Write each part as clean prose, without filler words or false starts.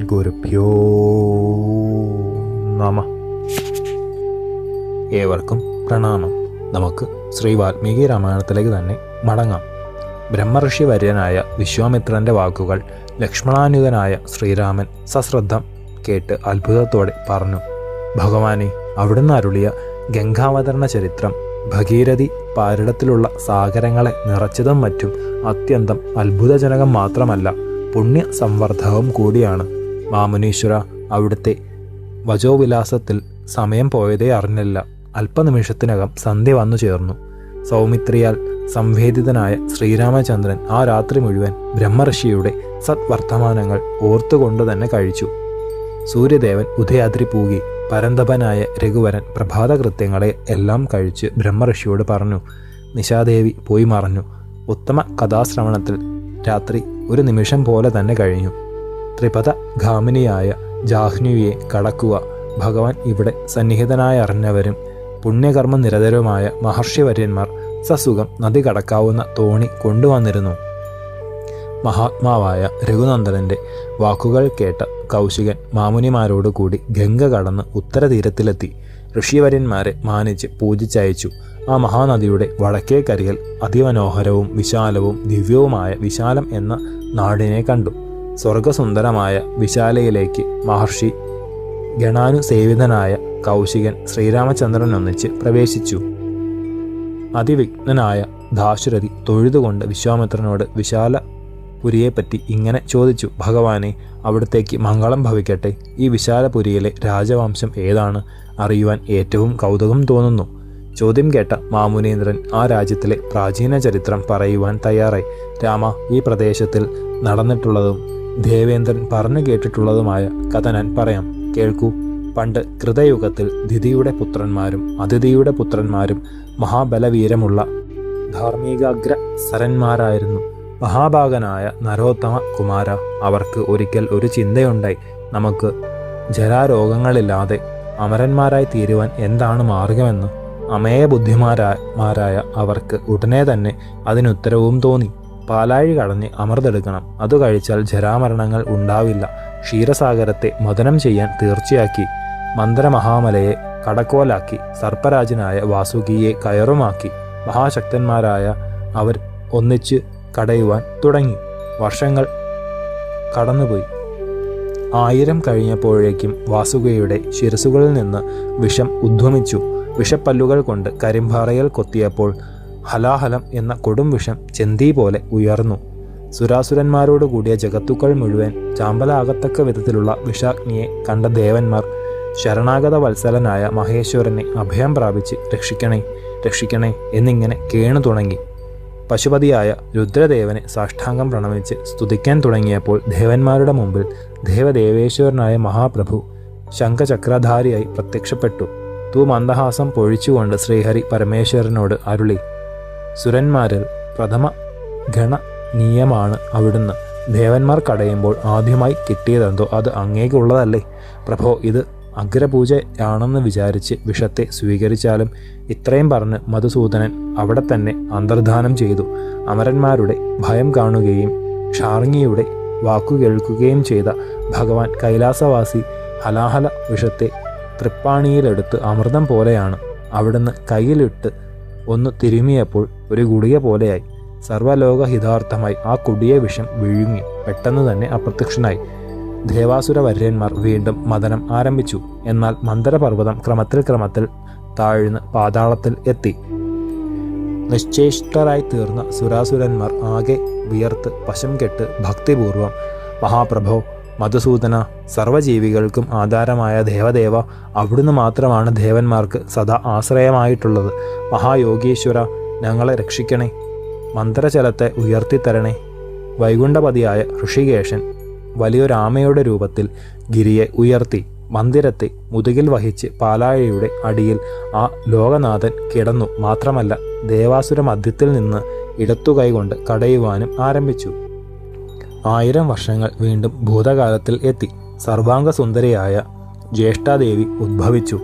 ഗുരുഭ്യോ നമഃ. ഏവർക്കും പ്രണാമം. നമുക്ക് ശ്രീ വാൽമീകി രാമായണത്തിലേക്ക് തന്നെ മടങ്ങാം. ബ്രഹ്മഋഷി വര്യനായ വിശ്വാമിത്രൻ്റെ വാക്കുകൾ ലക്ഷ്മണാനുഗനായ ശ്രീരാമൻ സശ്രദ്ധം കേട്ട് അത്ഭുതത്തോടെ പറഞ്ഞു. ഭഗവാനെ, അവിടുന്ന് അരുളിയ ഗംഗാവതരണ ചരിത്രം ഭഗീരഥി പാരിടത്തിലുള്ള സാഗരങ്ങളെ നിറച്ചതും മറ്റും അത്യന്തം അത്ഭുതജനകം മാത്രമല്ല, പുണ്യ സംവർദ്ധകവും കൂടിയാണ്. മാമുനീശ്വര, അവിടുത്തെ വചോവിലാസത്തിൽ സമയം പോയതേ അറിഞ്ഞില്ല. അല്പനിമിഷത്തിനകം സന്ധ്യ വന്നു ചേർന്നു. സൗമിത്രിയാൽ സംവേദിതനായ ശ്രീരാമചന്ദ്രൻ ആ രാത്രി മുഴുവൻ ബ്രഹ്മഋഷിയുടെ സദ്വർത്തമാനങ്ങൾ ഓർത്തുകൊണ്ടു തന്നെ കഴിച്ചു. സൂര്യദേവൻ ഉദയാദ്രി പൂകി. പരന്തപനായ രഘുവരൻ പ്രഭാതകൃത്യങ്ങളെ എല്ലാം കഴിച്ച് ബ്രഹ്മഋഷിയോട് പറഞ്ഞു. നിശാദേവി പോയി മറഞ്ഞു. ഉത്തമ കഥാശ്രവണത്തിൽ രാത്രി ഒരു നിമിഷം പോലെ തന്നെ കഴിഞ്ഞു. ത്രിപദ ഗാമിനിയായ ജാഹ്നുവിയെ കടക്കുക ഭഗവാൻ ഇവിടെ സന്നിഹിതനായി അറിഞ്ഞവരും പുണ്യകർമ്മ നിരതരുമായ മഹർഷിവര്യന്മാർ സസുഖം നദി കടക്കാവുന്ന തോണി കൊണ്ടുവന്നിരുന്നു. മഹാത്മാവായ രഘുനന്ദനന്റെ വാക്കുകൾ കേട്ട കൗശികൻ മാമുനിമാരോട് കൂടി ഗംഗ കടന്ന് ഉത്തരതീരത്തിലെത്തി. ഋഷിവര്യന്മാരെ മാനിച്ച് പൂജിച്ചയച്ചു. ആ മഹാനദിയുടെ വടക്കേ കരികിൽ അതിമനോഹരവും വിശാലവും ദിവ്യവുമായ വിശാലം എന്ന നാടിനെ കണ്ടു. സ്വർഗസുന്ദരമായ വിശാലയിലേക്ക് മഹർഷി ഗണാനുസേവിതനായ കൗശികൻ ശ്രീരാമചന്ദ്രനൊന്നിച്ച് പ്രവേശിച്ചു. അതിവിഘ്നനായ ദാശരഥി തൊഴുതുകൊണ്ട് വിശ്വാമിത്രനോട് വിശാലപുരിയെപ്പറ്റി ഇങ്ങനെ ചോദിച്ചു. ഭഗവാനെ, അവിടത്തേക്ക് മംഗളം ഭവിക്കട്ടെ. ഈ വിശാലപുരിയിലെ രാജവംശം ഏതാണ്? അറിയുവാൻ ഏറ്റവും കൗതുകം തോന്നുന്നു. ചോദ്യം കേട്ട മാമുനീന്ദ്രൻ ആ രാജ്യത്തിലെ പ്രാചീന ചരിത്രം പറയുവാൻ തയ്യാറായി. രാമ, ഈ പ്രദേശത്തിൽ നടന്നിട്ടുള്ളതും ദേവേന്ദ്രൻ പറഞ്ഞു കേട്ടിട്ടുള്ളതുമായ കഥ ഞാൻ പറയാം, കേൾക്കൂ. പണ്ട് കൃതയുഗത്തിൽ ദിതിയുടെ പുത്രന്മാരും അതിഥിയുടെ പുത്രന്മാരും മഹാബലവീരമുള്ള ധാർമ്മികാഗ്രസരന്മാരായിരുന്നു. മഹാഭാഗനായ നരോത്തമ കുമാര, അവർക്ക് ഒരിക്കൽ ഒരു ചിന്തയുണ്ടായി. നമുക്ക് ജരാരോഗങ്ങളില്ലാതെ അമരന്മാരായി തീരുവാൻ എന്താണ് മാർഗമെന്ന്. അമേയ ബുദ്ധിമാരായ അവർക്ക് ഉടനെ തന്നെ അതിനുത്തരവും തോന്നി. പാലാഴി കടഞ്ഞ് അമൃതെടുക്കണം. അത് കഴിച്ചാൽ ജരാമരണങ്ങൾ ഉണ്ടാവില്ല. ക്ഷീരസാഗരത്തെ മദനം ചെയ്യാൻ തീർച്ചയാക്കി. മന്ത്രമഹാമലയെ കടക്കോലാക്കി. സർപ്പരാജനായ വാസുകിയെ കയറുമാക്കി. മഹാശക്തന്മാരായ അവർ ഒന്നിച്ച് കടയുവാൻ തുടങ്ങി. വർഷങ്ങൾ കടന്നുപോയി. 1000 കഴിഞ്ഞപ്പോഴേക്കും വാസുകിയുടെ ശിരസുകളിൽ നിന്ന് വിഷം ഉദ്വമിച്ചു. വിഷപ്പല്ലുകൾ കൊണ്ട് കരിമ്പാറയിൽ കൊത്തിയപ്പോൾ ഹലാഹലം എന്ന കൊടും വിഷം ചെന്തി പോലെ ഉയർന്നു. സുരാസുരന്മാരോട് കൂടിയ ജഗത്തുക്കൾ മുഴുവൻ ചാമ്പലാകത്തക്ക വിധത്തിലുള്ള വിഷാഗ്നിയെ കണ്ട ദേവന്മാർ ശരണാഗത വത്സലനായ മഹേശ്വരനെ അഭയം പ്രാപിച്ച് രക്ഷിക്കണേ രക്ഷിക്കണേ എന്നിങ്ങനെ കേണു തുടങ്ങി. പശുപതിയായ രുദ്രദേവനെ സാഷ്ടാംഗം പ്രണമിച്ച് സ്തുതിക്കാൻ തുടങ്ങിയപ്പോൾ ദേവന്മാരുടെ മുമ്പിൽ ദേവദേവേശ്വരനായ മഹാപ്രഭു ശംഖചക്രധാരിയായി പ്രത്യക്ഷപ്പെട്ടു. മന്ദഹാസം പൊഴിച്ചുകൊണ്ട് ശ്രീഹരി പരമേശ്വരനോട് അരുളി. സുരന്മാരിൽ പ്രഥമ ഗണനീയമാണ് അവിടുന്ന്. ദേവന്മാർ കടയുമ്പോൾ ആദ്യമായി കിട്ടിയതെന്തോ അത് അങ്ങേക്കുള്ളതല്ലേ പ്രഭോ. ഇത് അഗ്രപൂജയാണെന്ന് വിചാരിച്ച് വിഷത്തെ സ്വീകരിച്ചാലും. ഇത്രയും പറഞ്ഞ് മധുസൂദനൻ അവിടെ തന്നെ അന്തർധാനം ചെയ്തു. അമരന്മാരുടെ ഭയം കാണുകയും ഷാർങ്ങിയുടെ വാക്കു കേൾക്കുകയും ചെയ്ത ഭഗവാൻ കൈലാസവാസി ഹലാഹല വിഷത്തെ തൃപ്പാണിയിലെടുത്ത് അമൃതം പോലെയാണ്. അവിടുന്ന് കയ്യിലിട്ട് ഒന്ന് തിരുമിയപ്പോൾ ഒരു ഗുളിക പോലെയായി. സർവ്വലോകഹിതാർത്ഥമായി ആ കൊടിയ വിഷം വിഴുങ്ങി പെട്ടെന്ന് തന്നെ അപ്രത്യക്ഷനായി. ദേവാസുര വര്യന്മാർ വീണ്ടും മദനം ആരംഭിച്ചു. എന്നാൽ മന്ദരപർവ്വതം ക്രമത്തിൽ താഴ്ന്ന് പാതാളത്തിൽ എത്തി. നിശ്ചേഷ്ടരായി തീർന്ന സുരാസുരന്മാർ ആകെ വിയർത്ത് വശം കെട്ട് ഭക്തിപൂർവം, മഹാപ്രഭോ, മധുസൂദന, സർവ്വജീവികൾക്കും ആധാരമായ ദേവദേവ, അവിടുന്ന് മാത്രമാണ് ദേവന്മാർക്ക് സദാ ആശ്രയമായിട്ടുള്ളത്. മഹായോഗീശ്വര, ഞങ്ങളെ രക്ഷിക്കണേ. മന്ത്രജലത്തെ ഉയർത്തിത്തരണേ. വൈകുണ്ഠപതിയായ ഋഷികേശൻ വലിയൊരാമയുടെ രൂപത്തിൽ ഗിരിയെ ഉയർത്തി മന്ദിരത്തെ മുതുകിൽ വഹിച്ച് പാലാഴിയുടെ അടിയിൽ ആ ലോകനാഥൻ കിടന്നു. മാത്രമല്ല, ദേവാസുര മധ്യത്തിൽ നിന്ന് ഇടത്തുകൈകൊണ്ട് കടയുവാനും ആരംഭിച്ചു. 1000 വർഷങ്ങൾ വീണ്ടും ഭൂതകാലത്തിൽ എത്തി. സർവാംഗസുന്ദരിയായ ജ്യേഷ്ഠാദേവി ഉദ്ഭവിച്ചു.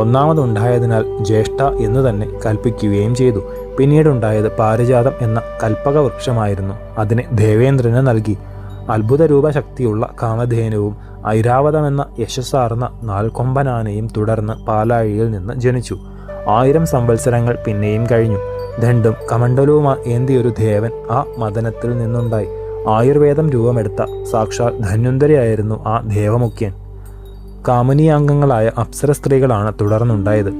ഒന്നാമതുണ്ടായതിനാൽ ജ്യേഷ്ഠ എന്നു തന്നെ കൽപ്പിക്കുകയും ചെയ്തു. പിന്നീടുണ്ടായത് പാരിജാതം എന്ന കൽപ്പക വൃക്ഷമായിരുന്നു. അതിനെ ദേവേന്ദ്രന് നൽകി. അത്ഭുതരൂപ ശക്തിയുള്ള കാമധേനുവും ഐരാവതമെന്ന യശസ്സാർന്ന നാൽക്കൊമ്പനാനയും തുടർന്ന് പാലാഴിയിൽ നിന്ന് ജനിച്ചു. 1000 സംവത്സരങ്ങൾ പിന്നെയും കഴിഞ്ഞു. ദണ്ഡും കമണ്ഡലവും ഏന്തിയൊരു ദേവൻ ആ മദനത്തിൽ നിന്നുണ്ടായി. ആയുർവേദം രൂപമെടുത്ത സാക്ഷാൽ ധന്വന്തരിയായിരുന്നു ആ ദേവമുഖ്യൻ. കാമുനീയാംഗങ്ങളായ അപ്സര സ്ത്രീകളാണ് തുടർന്നുണ്ടായത്.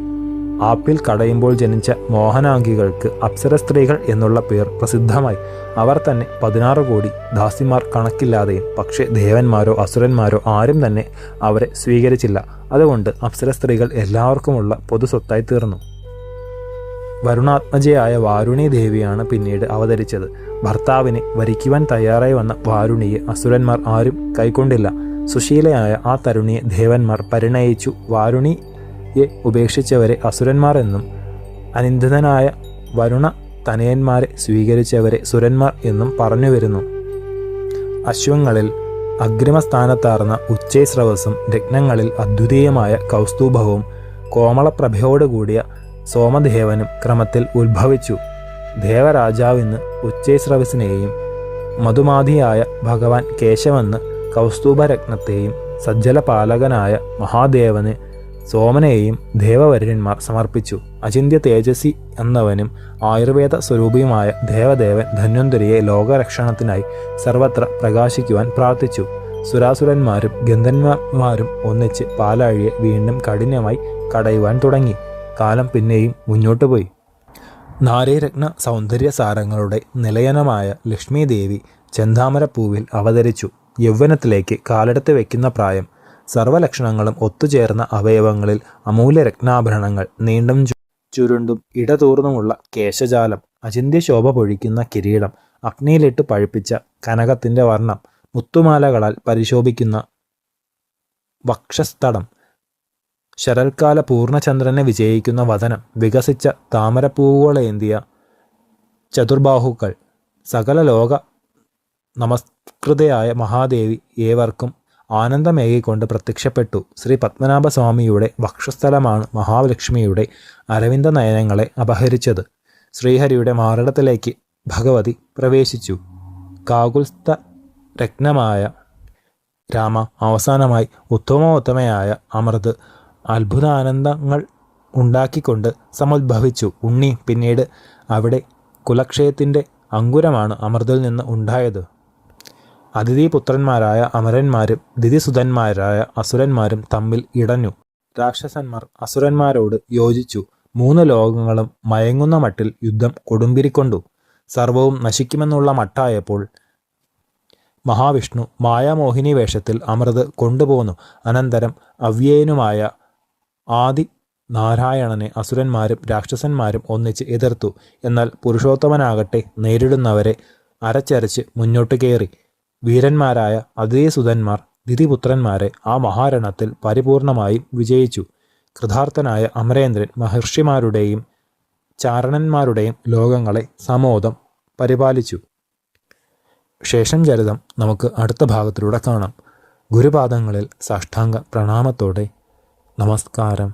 ആപ്പിൽ കടയുമ്പോൾ ജനിച്ച മോഹനാംഗികൾക്ക് അപ്സര സ്ത്രീകൾ എന്നുള്ള പേർ പ്രസിദ്ധമായി. അവർ തന്നെ 16 കോടി ദാസിമാർ കണക്കില്ലാതെയും. പക്ഷേ ദേവന്മാരോ അസുരന്മാരോ ആരും തന്നെ അവരെ സ്വീകരിച്ചില്ല. അതുകൊണ്ട് അപ്സര സ്ത്രീകൾ എല്ലാവർക്കുമുള്ള പൊതു സ്വത്തായി തീർന്നു. വരുണാത്മജയായ വാരുണി ദേവിയാണ് പിന്നീട് അവതരിച്ചത്. ഭർത്താവിനെ വരിക്കുവാൻ തയ്യാറായി വന്ന വാരുണിയെ അസുരന്മാർ ആരും കൈക്കൊണ്ടില്ല. സുശീലയായ ആ തരുണിയെ ദേവന്മാർ പരിണയിച്ചു. വാരുണിയെ ഉപേക്ഷിച്ചവരെ അസുരന്മാർ എന്നും അനിന്ദിതനായ വരുണ തനയന്മാരെ സ്വീകരിച്ചവരെ സുരന്മാർ എന്നും പറഞ്ഞു വരുന്നു. അശ്വങ്ങളിൽ അഗ്രിമസ്ഥാനത്താർന്ന ഉച്ചൈസ്രവസും രത്നങ്ങളിൽ അദ്വിതീയമായ കൗസ്തുഭവും കോമളപ്രഭയോടുകൂടിയ സോമദേവനും ക്രമത്തിൽ ഉത്ഭവിച്ചു. ദേവരാജാവിന്ന് ഉച്ചൈസ്രവസിനെയും മധുമാധിയായ ഭഗവാൻ കേശവന് കൗസ്തുഭരത്നത്തെയും സജ്ജലപാലകനായ മഹാദേവന് സോമനെയും ദേവവര്യന്മാർ സമർപ്പിച്ചു. അചിന്ത്യ തേജസ്വി എന്നവനും ആയുർവേദ സ്വരൂപിയുമായ ദേവദേവൻ ധന്വന്തരിയെ ലോകരക്ഷണത്തിനായി സർവത്ര പ്രകാശിക്കുവാൻ പ്രാർത്ഥിച്ചു. സുരാസുരന്മാരും ഗന്ധർവന്മാരും ഒന്നിച്ച് പാലാഴിയെ വീണ്ടും കഠിനമായി കടയുവാൻ തുടങ്ങി. കാലം പിന്നെയും മുന്നോട്ടു പോയി. നാരീരത്ന സൗന്ദര്യസാരങ്ങളുടെ നിലയനമായ ലക്ഷ്മീദേവി ചെന്താമരപ്പൂവിൽ അവതരിച്ചു. യൗവനത്തിലേക്ക് കാലെടുത്ത് വയ്ക്കുന്ന പ്രായം, സർവ്വലക്ഷണങ്ങളും ഒത്തുചേർന്ന അവയവങ്ങളിൽ അമൂല്യ രത്നാഭരണങ്ങൾ, നീണ്ടും ചുരുണ്ടും ഇടതൂർന്നുമുള്ള കേശജാലം, അചിന്ത്യശോഭ പൊഴിക്കുന്ന കിരീടം, അഗ്നിയിലിട്ട് പഴുപ്പിച്ച കനകത്തിൻ്റെ വർണ്ണം, മുത്തുമാലകളാൽ പരിശോഭിക്കുന്ന വക്ഷസ്ഥടം, ശരൽക്കാല പൂർണ്ണചന്ദ്രനെ വിജയിക്കുന്ന വദനം, വികസിച്ച താമരപ്പൂവുകളേന്തിയ ചതുർബാഹുക്കൾ, സകല ലോക നമസ്കൃതയായ മഹാദേവി ഏവർക്കും ആനന്ദമേകിക്കൊണ്ട് പ്രത്യക്ഷപ്പെട്ടു. ശ്രീ പത്മനാഭസ്വാമിയുടെ വക്ഷസ്ഥലമാണ് മഹാലക്ഷ്മിയുടെ അരവിന്ദ നയനങ്ങളെ അപഹരിച്ചത്. ശ്രീഹരിയുടെ മാറിടത്തിലേക്ക് ഭഗവതി പ്രവേശിച്ചു. കാകുൽസ്ഥ രത്നമായ രാമ അവസാനമായി ഉത്തമോത്തമയായ അമൃത് അത്ഭുതാനന്ദങ്ങൾ ഉണ്ടാക്കിക്കൊണ്ട് സമുദ്ഭവിച്ചു. ഉണ്ണി പിന്നീട് അവിടെ കുലക്ഷയത്തിൻ്റെ അങ്കുരമാണ് അമൃതിൽ നിന്ന് ഉണ്ടായത്. അതിഥിപുത്രന്മാരായ അമരന്മാരും ദിതിസുതന്മാരായ അസുരന്മാരും തമ്മിൽ ഇടഞ്ഞു. രാക്ഷസന്മാർ അസുരന്മാരോട് യോജിച്ചു. 3 ലോകങ്ങളും മയങ്ങുന്ന മട്ടിൽ യുദ്ധം കൊടുമ്പിരിക്കൊണ്ടു. സർവവും നശിക്കുമെന്നുള്ള മട്ടായപ്പോൾ മഹാവിഷ്ണു മായാമോഹിനി വേഷത്തിൽ അമൃത് കൊണ്ടുപോന്നു. അനന്തരം അവ്യയനുമായ ആദി നാരായണനെ അസുരന്മാരും രാക്ഷസന്മാരും ഒന്നിച്ച് എതിർത്തു. എന്നാൽ പുരുഷോത്തമനാകട്ടെ നേരിടുന്നവരെ അരച്ചരച്ച് മുന്നോട്ട് കയറി. വീരന്മാരായ അതിഥിസുതന്മാർ ദിതിപുത്രന്മാരെ ആ മഹാരണത്തിൽ പരിപൂർണമായും വിജയിച്ചു. കൃതാർത്ഥനായ അമരേന്ദ്രൻ മഹർഷിമാരുടെയും ചാരണന്മാരുടെയും ലോകങ്ങളെ സമോദം പരിപാലിച്ചു. ശേഷം ചരിതം നമുക്ക് അടുത്ത ഭാഗത്തിലൂടെ കാണാം. ഗുരുപാദങ്ങളിൽ സാഷ്ടാംഗ പ്രണാമത്തോടെ നമസ്കാരം.